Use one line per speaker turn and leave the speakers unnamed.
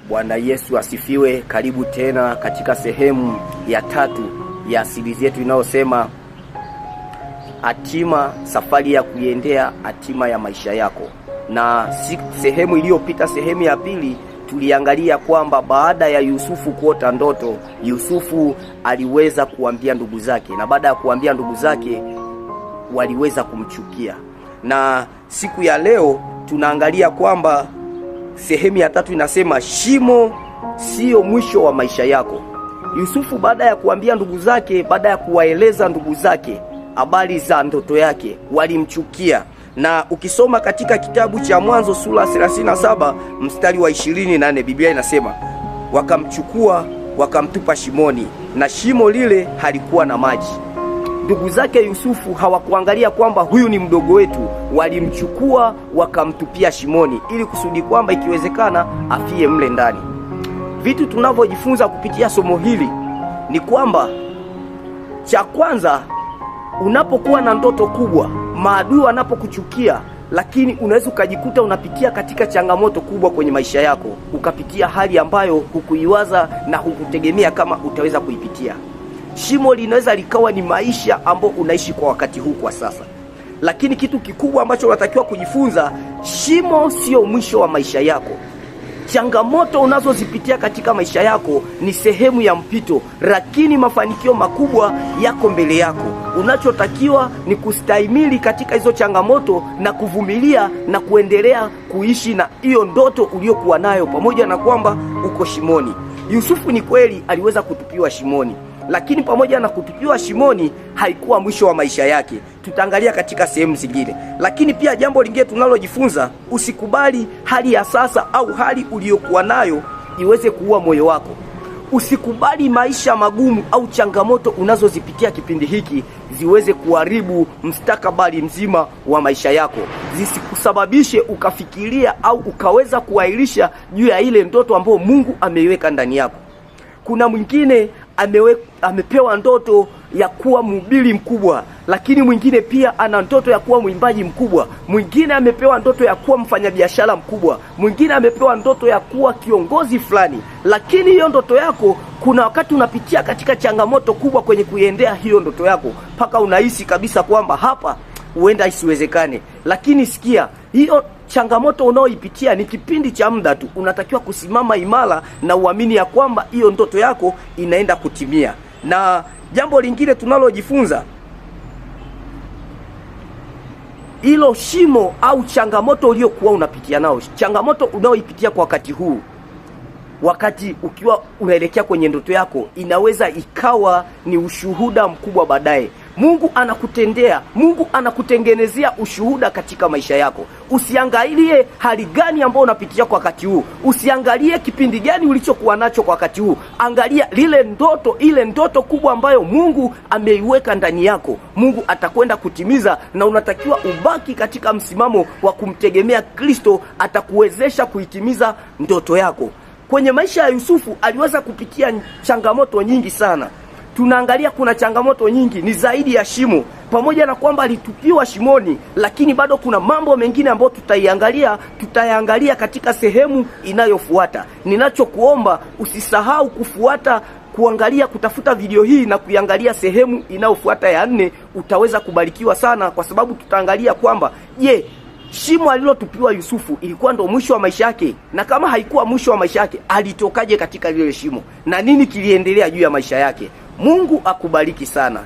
Bwana Yesu asifiwe. Karibu tena katika sehemu ya 3 ya series yetu inayosema hatima, safari ya kuiendea hatima ya maisha yako. Na sehemu iliyopita, sehemu ya 2, tuliangalia kwamba baada ya Yusufu kuota ndoto, Yusufu aliweza kuambia ndugu zake, na baada ya kuambia ndugu zake waliweza kumchukia. Na siku ya leo tunaangalia kwamba sehemu ya 3 inasema shimo sio mwisho wa maisha yako. Yusufu baada ya kuambia ndugu zake, baada ya kuwaeleza ndugu zake habari za ndoto yake, walimchukia. Na ukisoma katika kitabu cha Mwanzo sura 37 mstari wa 28, Biblia inasema wakamchukua wakamtupa shimoni, na shimo lile halikuwa na maji. Ndugu zake Yusufu hawakuangalia kwamba huyu ni mdogo wetu, walimchukua wakamtupia shimoni ili kusudi kwamba ikiwezekana afie mle ndani. Vitu tunavyojifunza kupitia somo hili ni kwamba, cha kwanza, unapokuwa na ndoto kubwa, maadui wanapokuchukia, lakini unaweza ukajikuta unapitia katika changamoto kubwa kwenye maisha yako, ukapitia hali ambayo hukuiwaza na hukutegemea kama utaweza kuipitia. Shimo linaweza likawa ni maisha ambayo unaishi kwa wakati huu kwa sasa. Lakini kitu kikubwa ambacho unatakiwa kujifunza, shimo sio mwisho wa maisha yako. Changamoto unazozipitia katika maisha yako ni sehemu ya mpito, lakini mafanikio makubwa yako mbele yako. Unachotakiwa ni kustahimili katika hizo changamoto na kuvumilia na kuendelea kuishi na hiyo ndoto uliyokuwa nayo, pamoja na kwamba uko shimoni. Yusufu ni kweli aliweza kutupiwa shimoni, lakini pamoja na kutupiwa shimoni haikuwa mwisho wa maisha yake. Tutaangalia katika sehemu zingine. Lakini pia jambo lingine tunalojifunza, usikubali hali ya sasa au hali uliyokuwa nayo iweze kuua moyo wako. Usikubali maisha magumu au changamoto unazozipitia kipindi hiki ziweze kuharibu mustakabali mzima wa maisha yako. Zisikusababishe ukafikiria au ukaweza kuahirisha juu ya ile ndoto ambayo Mungu ameiweka ndani yako. Kuna mwingine amepewa ndoto ya kuwa mhubiri mkubwa, lakini mwingine pia ana ndoto ya kuwa mwimbaji mkubwa. Mwingine amepewa ndoto ya kuwa mfanyabiashara mkubwa. Mwingine amepewa ndoto ya kuwa kiongozi fulani. Lakini hiyo ndoto yako, kuna wakati unapitia katika changamoto kubwa kwenye kuiendea hiyo ndoto yako, mpaka unahisi kabisa kwamba hapa huenda isiwezekane. Lakini sikia, hiyo changamoto unaoipitia ni kipindi cha muda tu. Unatakiwa kusimama imara na uamini ya kwamba hiyo ndoto yako inaenda kutimia. Na jambo lingine tunalojifunza, hilo shimo au changamoto uliyokuwa unapitia nao, changamoto unaoipitia kwa wakati huu, wakati ukiwa unaelekea kwenye ndoto yako, inaweza ikawa ni ushuhuda mkubwa baadaye. Mungu anakutendea, Mungu anakutengenezea ushuhuda katika maisha yako. Usiangalie hali gani ambayo unapitia kwa wakati huu, usiangalie kipindi gani ulichokuwa nacho kwa wakati huu. Angalia ile ndoto kubwa ambayo Mungu ameiweka ndani yako. Mungu atakwenda kutimiza, na unatakiwa ubaki katika msimamo wa kumtegemea Kristo. Atakuwezesha kuitimiza ndoto yako. Kwenye maisha ya Yusufu aliweza kupitia changamoto nyingi sana. Tunaangalia kuna changamoto nyingi, ni zaidi ya shimo. Pamoja na kwamba alitupiwa shimoni, lakini bado kuna mambo mengine ambayo tutayaangalia katika sehemu inayofuata. Ninachokuomba usisahau kuangalia, kutafuta video hii na kuiangalia sehemu inayofuata ya 4. Utaweza kubarikiwa sana, kwa sababu tutaangalia kwamba shimo alilotupiwa Yusufu ilikuwa ndo mwisho wa maisha yake, na kama haikuwa mwisho wa maisha yake, alitokaje katika lile shimo na nini kiliendelea juu ya maisha yake. Mungu akubariki sana.